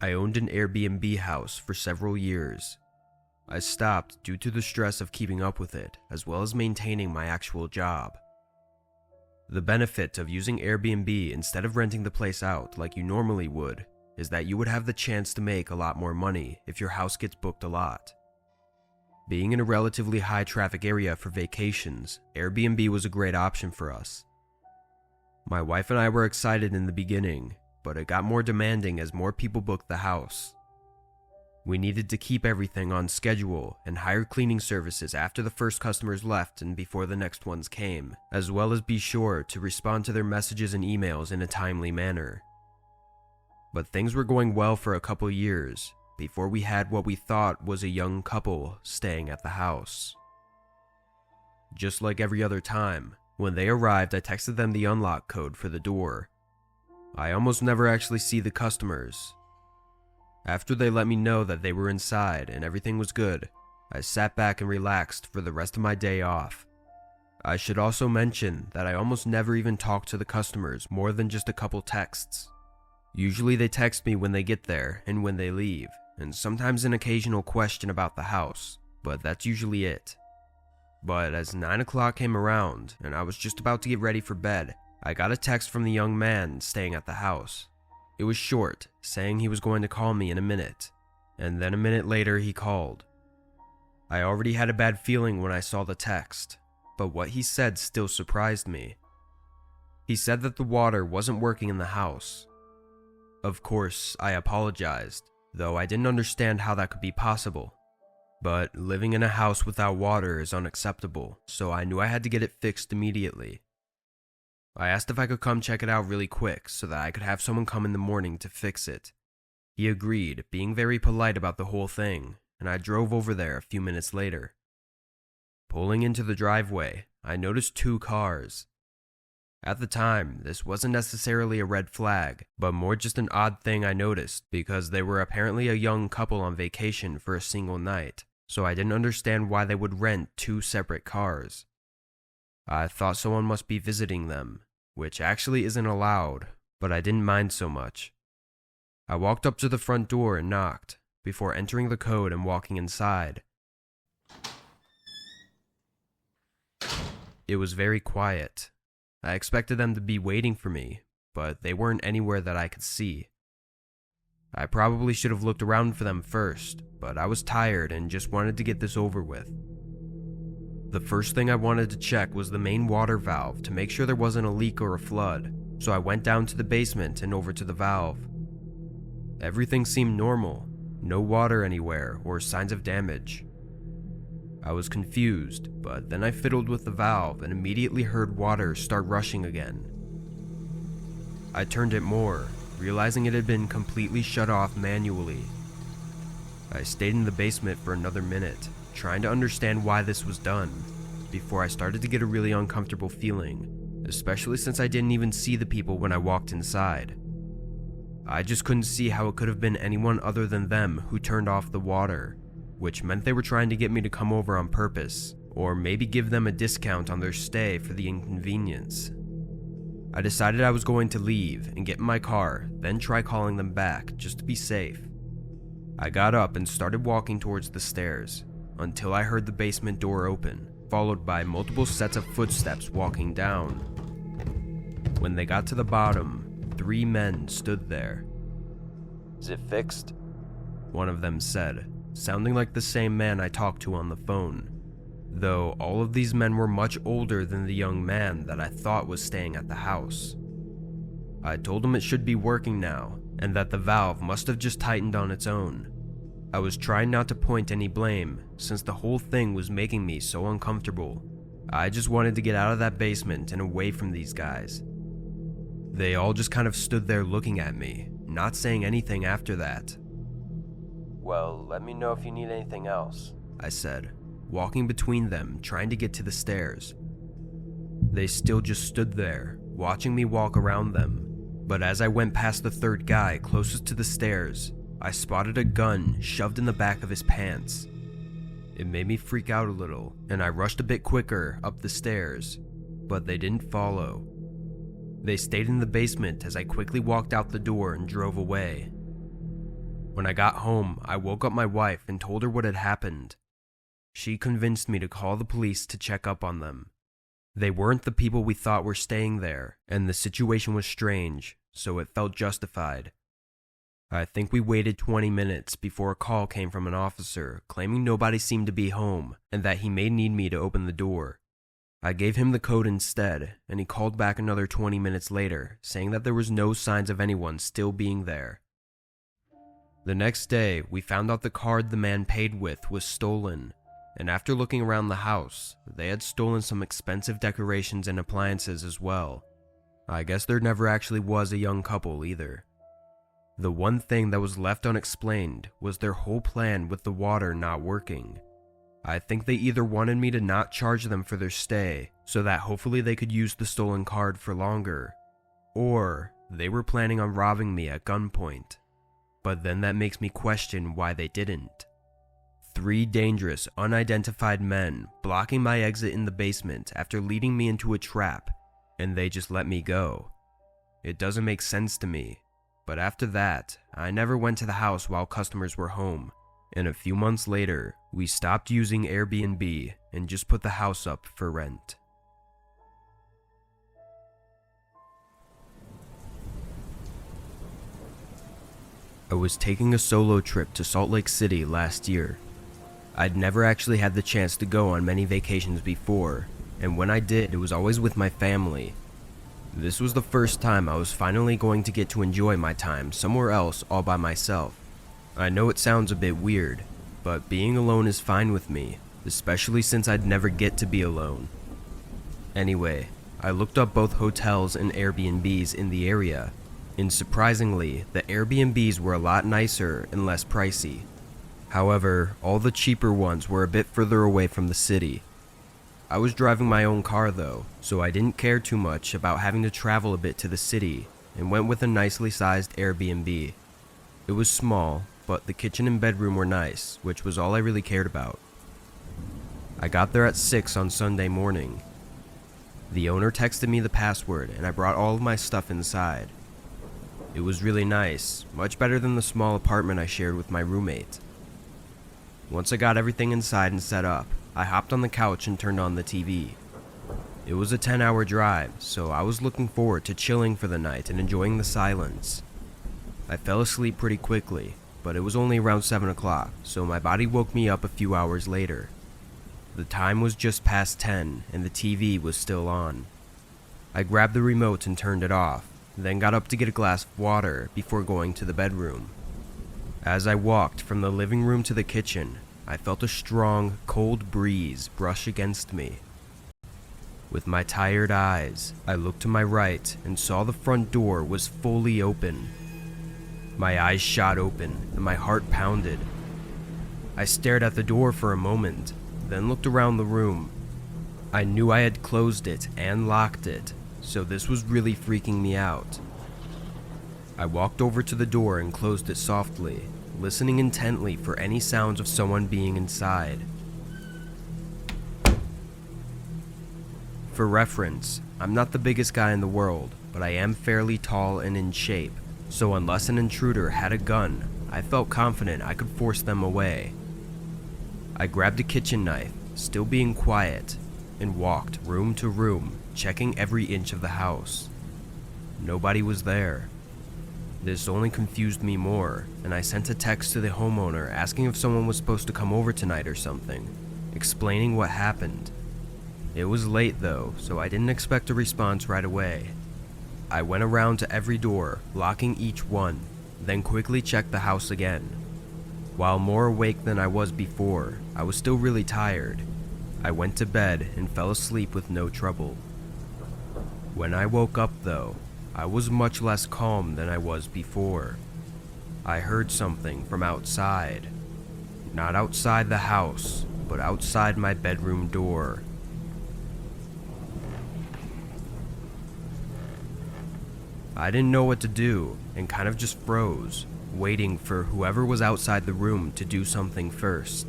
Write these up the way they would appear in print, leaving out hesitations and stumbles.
I owned an Airbnb house for several years. I stopped due to the stress of keeping up with it, as well as maintaining my actual job. The benefit of using Airbnb instead of renting the place out like you normally would is that you would have the chance to make a lot more money if your house gets booked a lot. Being in a relatively high traffic area for vacations, Airbnb was a great option for us. My wife and I were excited in the beginning, but it got more demanding as more people booked the house. We needed to keep everything on schedule and hire cleaning services after the first customers left and before the next ones came, as well as be sure to respond to their messages and emails in a timely manner. But things were going well for a couple years before we had what we thought was a young couple staying at the house. Just like every other time, when they arrived, I texted them the unlock code for the door. I almost never actually see the customers. After they let me know that they were inside and everything was good, I sat back and relaxed for the rest of my day off. I should also mention that I almost never even talk to the customers more than just a couple texts. Usually they text me when they get there and when they leave, and sometimes an occasional question about the house, but that's usually it. But as 9 o'clock came around and I was just about to get ready for bed, I got a text from the young man staying at the house. It was short, saying he was going to call me in a minute, and then a minute later he called. I already had a bad feeling when I saw the text, but what he said still surprised me. He said that the water wasn't working in the house. Of course, I apologized, though I didn't understand how that could be possible. But living in a house without water is unacceptable, so I knew I had to get it fixed immediately. I asked if I could come check it out really quick so that I could have someone come in the morning to fix it. He agreed, being very polite about the whole thing, and I drove over there a few minutes later. Pulling into the driveway, I noticed 2 cars. At the time, this wasn't necessarily a red flag, but more just an odd thing I noticed because they were apparently a young couple on vacation for a single night, so I didn't understand why they would rent 2 separate cars. I thought someone must be visiting them, which actually isn't allowed, but I didn't mind so much. I walked up to the front door and knocked, before entering the code and walking inside. It was very quiet. I expected them to be waiting for me, but they weren't anywhere that I could see. I probably should have looked around for them first, but I was tired and just wanted to get this over with. The first thing I wanted to check was the main water valve to make sure there wasn't a leak or a flood, so I went down to the basement and over to the valve. Everything seemed normal, no water anywhere or signs of damage. I was confused, but then I fiddled with the valve and immediately heard water start rushing again. I turned it more, realizing it had been completely shut off manually. I stayed in the basement for another minute, trying to understand why this was done, before I started to get a really uncomfortable feeling, especially since I didn't even see the people when I walked inside. I just couldn't see how it could have been anyone other than them who turned off the water, which meant they were trying to get me to come over on purpose, or maybe give them a discount on their stay for the inconvenience. I decided I was going to leave and get in my car, then try calling them back just to be safe. I got up and started walking towards the stairs, until I heard the basement door open, followed by multiple sets of footsteps walking down. When they got to the bottom, 3 men stood there. "Is it fixed?" one of them said, sounding like the same man I talked to on the phone, though all of these men were much older than the young man that I thought was staying at the house. I told him it should be working now, and that the valve must have just tightened on its own. I was trying not to point any blame, since the whole thing was making me so uncomfortable. I just wanted to get out of that basement and away from these guys. They all just kind of stood there looking at me, not saying anything after that. "Well, let me know if you need anything else," I said, walking between them, trying to get to the stairs. They still just stood there, watching me walk around them, but as I went past the 3rd guy closest to the stairs, I spotted a gun shoved in the back of his pants. It made me freak out a little, and I rushed a bit quicker up the stairs, but they didn't follow. They stayed in the basement as I quickly walked out the door and drove away. When I got home, I woke up my wife and told her what had happened. She convinced me to call the police to check up on them. They weren't the people we thought were staying there, and the situation was strange, so it felt justified. I think we waited 20 minutes before a call came from an officer claiming nobody seemed to be home and that he may need me to open the door. I gave him the code instead, and he called back another 20 minutes later, saying that there was no signs of anyone still being there. The next day, we found out the card the man paid with was stolen, and after looking around the house, they had stolen some expensive decorations and appliances as well. I guess there never actually was a young couple either. The one thing that was left unexplained was their whole plan with the water not working. I think they either wanted me to not charge them for their stay, so that hopefully they could use the stolen card for longer, or they were planning on robbing me at gunpoint. But then that makes me question why they didn't. 3 dangerous, unidentified men blocking my exit in the basement after leading me into a trap, and they just let me go. It doesn't make sense to me, but after that, I never went to the house while customers were home, and a few months later, we stopped using Airbnb and just put the house up for rent. I was taking a solo trip to Salt Lake City last year. I'd never actually had the chance to go on many vacations before, and when I did, it was always with my family. This was the first time I was finally going to get to enjoy my time somewhere else all by myself. I know it sounds a bit weird, but being alone is fine with me, especially since I'd never get to be alone. Anyway, I looked up both hotels and Airbnbs in the area, and surprisingly, the Airbnbs were a lot nicer and less pricey. However, all the cheaper ones were a bit further away from the city. I was driving my own car though, so I didn't care too much about having to travel a bit to the city, and went with a nicely sized Airbnb. It was small, but the kitchen and bedroom were nice, which was all I really cared about. I got there at 6 on Sunday morning. The owner texted me the password, and I brought all of my stuff inside. It was really nice, much better than the small apartment I shared with my roommate. Once I got everything inside and set up, I hopped on the couch and turned on the TV. It was a 10-hour drive, so I was looking forward to chilling for the night and enjoying the silence. I fell asleep pretty quickly, but it was only around 7 o'clock, so my body woke me up a few hours later. The time was just past 10 and the TV was still on. I grabbed the remote and turned it off, then got up to get a glass of water before going to the bedroom. As I walked from the living room to the kitchen, I felt a strong, cold breeze brush against me. With my tired eyes, I looked to my right and saw the front door was fully open. My eyes shot open and my heart pounded. I stared at the door for a moment, then looked around the room. I knew I had closed it and locked it, so this was really freaking me out. I walked over to the door and closed it softly, listening intently for any sounds of someone being inside. For reference, I'm not the biggest guy in the world, but I am fairly tall and in shape, so unless an intruder had a gun, I felt confident I could force them away. I grabbed a kitchen knife, still being quiet, and walked room to room, checking every inch of the house. Nobody was there. This only confused me more, and I sent a text to the homeowner asking if someone was supposed to come over tonight or something, explaining what happened. It was late though, so I didn't expect a response right away. I went around to every door, locking each one, then quickly checked the house again. While more awake than I was before, I was still really tired. I went to bed and fell asleep with no trouble. When I woke up though, I was much less calm than I was before. I heard something from outside. Not outside the house, but outside my bedroom door. I didn't know what to do and kind of just froze, waiting for whoever was outside the room to do something first.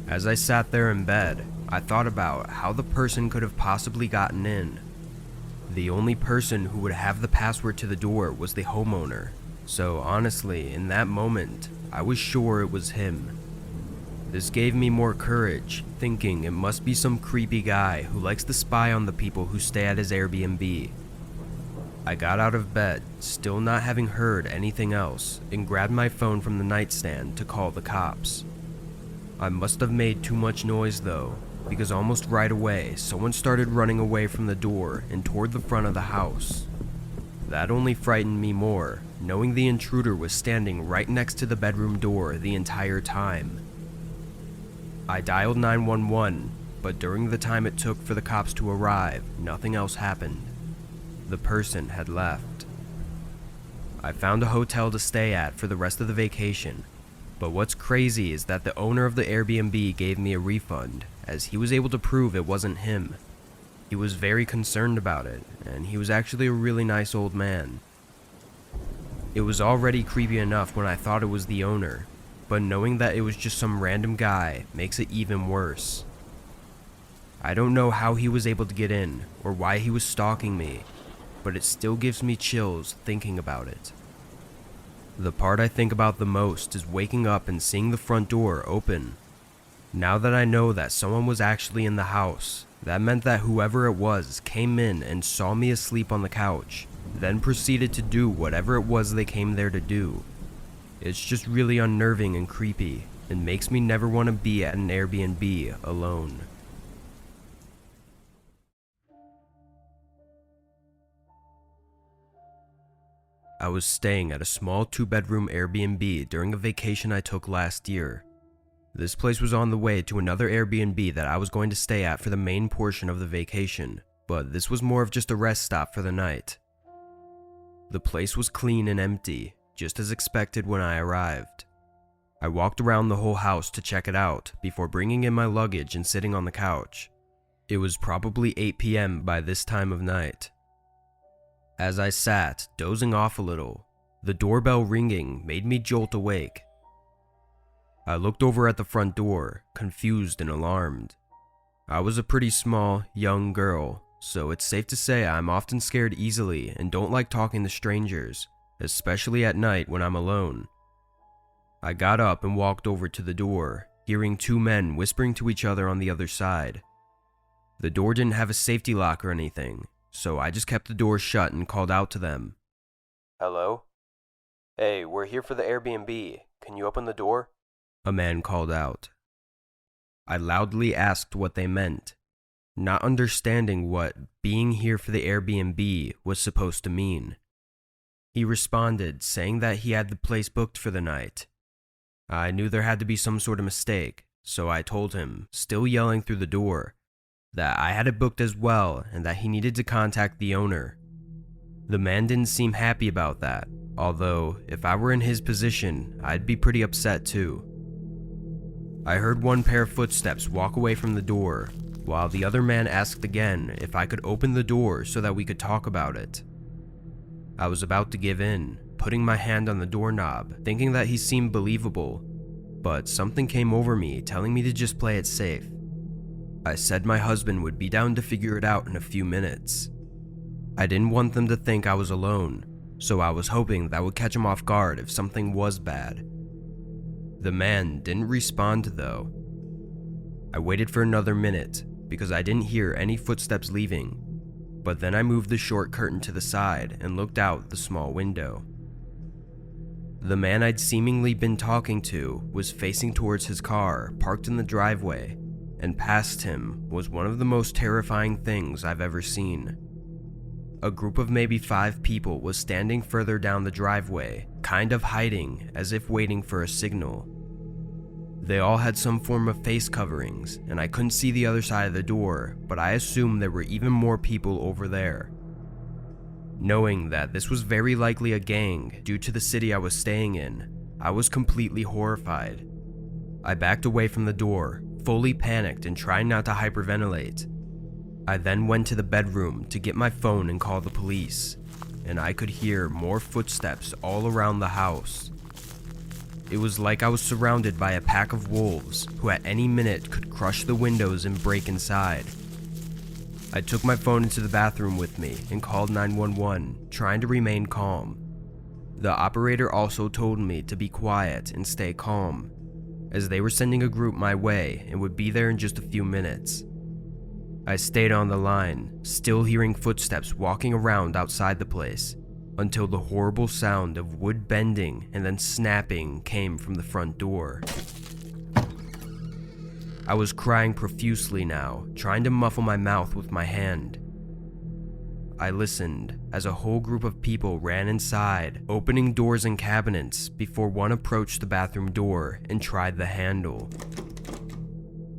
As I sat there in bed, I thought about how the person could have possibly gotten in. The only person who would have the password to the door was the homeowner, So honestly, in that moment, I was sure it was him. This gave me more courage, thinking it must be some creepy guy who likes to spy on the people who stay at his Airbnb. I got out of bed, still not having heard anything else, and grabbed my phone from the nightstand to call the cops. I must have made too much noise though, because almost right away, someone started running away from the door and toward the front of the house. That only frightened me more, knowing the intruder was standing right next to the bedroom door the entire time. I dialed 911, but during the time it took for the cops to arrive, nothing else happened. The person had left. I found a hotel to stay at for the rest of the vacation, but what's crazy is that the owner of the Airbnb gave me a refund, as he was able to prove it wasn't him. He was very concerned about it, and he was actually a really nice old man. It was already creepy enough when I thought it was the owner, but knowing that it was just some random guy makes it even worse. I don't know how he was able to get in, or why he was stalking me, but it still gives me chills thinking about it. The part I think about the most is waking up and seeing the front door open. Now that I know that someone was actually in the house, that meant that whoever it was came in and saw me asleep on the couch, then proceeded to do whatever it was they came there to do. It's just really unnerving and creepy, and makes me never want to be at an Airbnb alone. I was staying at a small 2-bedroom Airbnb during a vacation I took last year. This place was on the way to another Airbnb that I was going to stay at for the main portion of the vacation, but this was more of just a rest stop for the night. The place was clean and empty, just as expected when I arrived. I walked around the whole house to check it out before bringing in my luggage and sitting on the couch. It was probably 8 p.m. by this time of night. As I sat, dozing off a little, the doorbell ringing made me jolt awake. I looked over at the front door, confused and alarmed. I was a pretty small, young girl, so it's safe to say I'm often scared easily and don't like talking to strangers, especially at night when I'm alone. I got up and walked over to the door, hearing 2 men whispering to each other on the other side. The door didn't have a safety lock or anything, so I just kept the door shut and called out to them. "Hello? Hey, we're here for the Airbnb. Can you open the door?" A man called out. I loudly asked what they meant, not understanding what being here for the Airbnb was supposed to mean. He responded, saying that he had the place booked for the night. I knew there had to be some sort of mistake, so I told him, still yelling through the door, that I had it booked as well and that he needed to contact the owner. The man didn't seem happy about that, although if I were in his position, I'd be pretty upset too. I heard one pair of footsteps walk away from the door, while the other man asked again if I could open the door so that we could talk about it. I was about to give in, putting my hand on the doorknob, thinking that he seemed believable, but something came over me telling me to just play it safe. I said my husband would be down to figure it out in a few minutes. I didn't want them to think I was alone, so I was hoping that would catch him off guard if something was bad. The man didn't respond though. I waited for another minute because I didn't hear any footsteps leaving, but then I moved the short curtain to the side and looked out the small window. The man I'd seemingly been talking to was facing towards his car parked in the driveway, and past him was one of the most terrifying things I've ever seen. A group of maybe 5 people was standing further down the driveway, kind of hiding as if waiting for a signal. They all had some form of face coverings, and I couldn't see the other side of the door, but I assumed there were even more people over there. Knowing that this was very likely a gang due to the city I was staying in, I was completely horrified. I backed away from the door, fully panicked and trying not to hyperventilate. I then went to the bedroom to get my phone and call the police, and I could hear more footsteps all around the house. It was like I was surrounded by a pack of wolves who at any minute could crush the windows and break inside. I took my phone into the bathroom with me and called 911, trying to remain calm. The operator also told me to be quiet and stay calm, as they were sending a group my way and would be there in just a few minutes. I stayed on the line, still hearing footsteps walking around outside the place, until the horrible sound of wood bending and then snapping came from the front door. I was crying profusely now, trying to muffle my mouth with my hand. I listened as a whole group of people ran inside, opening doors and cabinets before one approached the bathroom door and tried the handle.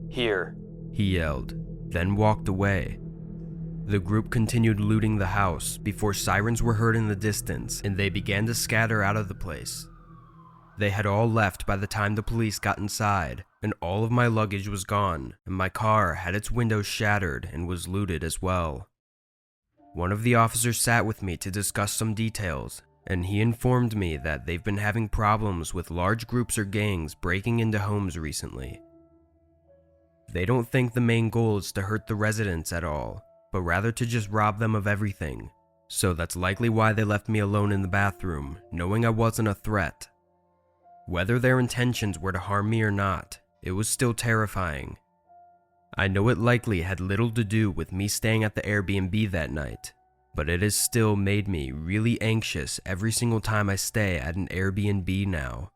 "Here," he yelled, then walked away. The group continued looting the house before sirens were heard in the distance and they began to scatter out of the place. They had all left by the time the police got inside, and all of my luggage was gone, and my car had its windows shattered and was looted as well. One of the officers sat with me to discuss some details, and he informed me that they've been having problems with large groups or gangs breaking into homes recently. They don't think the main goal is to hurt the residents at all, but rather to just rob them of everything, so that's likely why they left me alone in the bathroom, knowing I wasn't a threat. Whether their intentions were to harm me or not, it was still terrifying. I know it likely had little to do with me staying at the Airbnb that night, but it has still made me really anxious every single time I stay at an Airbnb now.